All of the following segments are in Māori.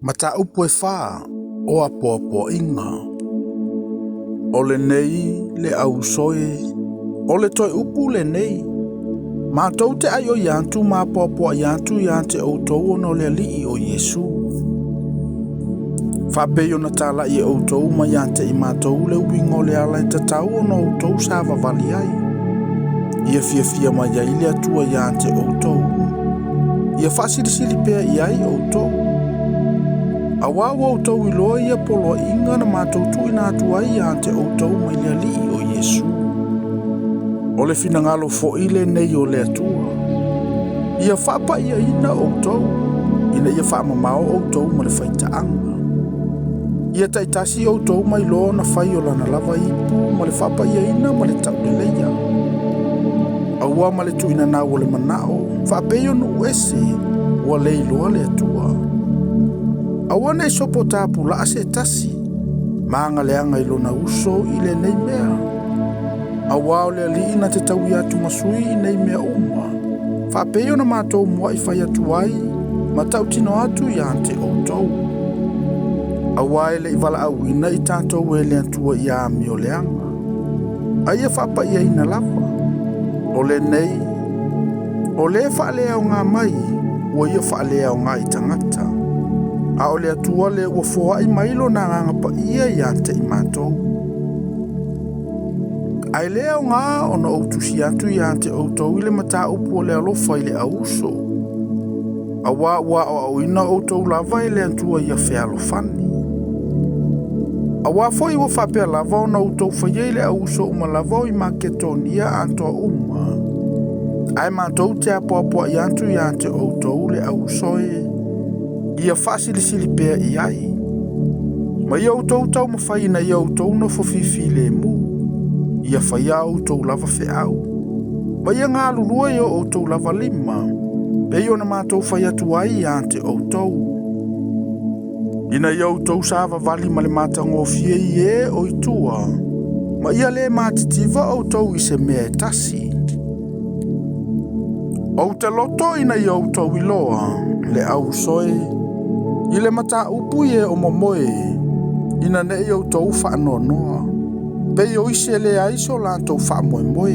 Mata upu e wha o a popo inga. O le nei le au soe. O le toi upu le nei. Ma tau te ai o yantu ma popo yantu yante o tau ono le li o Yesu. Whape o na tala i o tau ma yante i ma tau le wingo le ala i tatau ono o tau sa vavali ai. Ia fia ma ia ile atua yante o tau. Ia whasirisiri pea i ai o tau. Awa o tau i loa ia polo inga na matautu ina atua i ante o tau mai le li o Yesu. O le finangalo fo ile nei o le atua. Ia whapa ia ina o tau. Ina ia whamamao o tau ma le whaitaanga. Ia taitasi o tau mai loa na whai o lana lava ipu ma le whapa ia ina ma le tau le leia. Awa ma le tuina na o le manao. Whapeo no ese ua lei loa le atua. Awa nei sopo tapu la ase tasi. Maanga leanga ilona uso ile nei mea. Awa o le li ina te tau atu masui nei mea uma. Whapeo na mātou mua i whai atu ai. Ma tau tino atu i ante o tau. Awa ele i wala au ina i tātou e le atua i ami o leanga. Aia whapa ia ina lava. O le nei. O le whaalea o ngā mai. Ua ia whaalea o ngā i tangata. A o le atua le ua foa i mailo na nganga pa ia i ante i mātou. Ai lea o ngā o na outusi atu i ante o tau i le mata upu o le alofa i le auso. A wā ua o au ina o tau lava i le antua i a whea alofani. A wā fo i ua whapea lava o na utau whaia i le auso uma lava o i Maketonia antoa uma. Ai mātou te apoapoa i antu i ante o tau le auso e. Ia whasilisili pea i ai. Ma ia utau tau mawhaina ia utau na fofifi le mu. Ia whaia utau lava fe au. Ma ia ngā lulua ia utau lava lima. Pe ia na mātou whaia tuai i ante utau. Ina ia utau sāva vali ma le mātango fie i e o itua. Ma ia le mātitiva utau i se mea e tasi. O te loto ina ia utau i loa le au soe. I le mata upu e o momoe, ina ne i au tau wha noa. Pe i o ise le aiso la tau wha moe moe.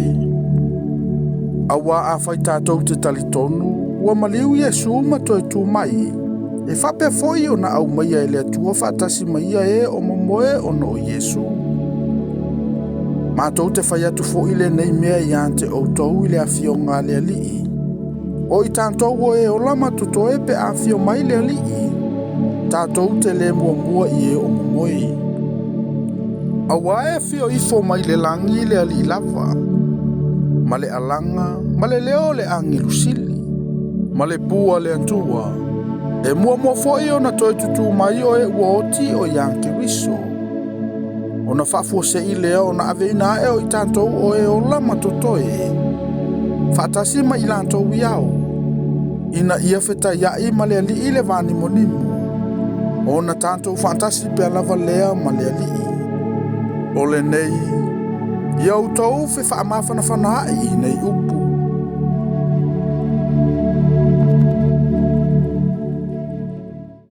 Awa a whai tātou te talitonu, ua maliu Yesu ma toi tū mai. E whape foi o na au maia e le atua whaatasi maia e o momoe o no Yesu. Mātou te whai atu fo ile nei mea i ante o tau i le awhio ngā le alii. O i tātou o e o lama tuto e pe awhio mai le alii. Tātou te le mua i e o moi. Awa e fio ifo mai le langi le ali lava. Ma le alanga, ma le leo le angi lusili. Ma le pua le antua. E mua foi o na toi tutu mai o e uoti o yanki riso. O na whafua se i leo o na aveina e o i tātou o e o lama totoe. Whatasi ma i lantou iau. Ina ia feta iai ma le ali i le vani monimu. O na tātou fantasi pe lava lea ma le alii. O le nei, ia utau fe wha amawhana whanai i nei upu.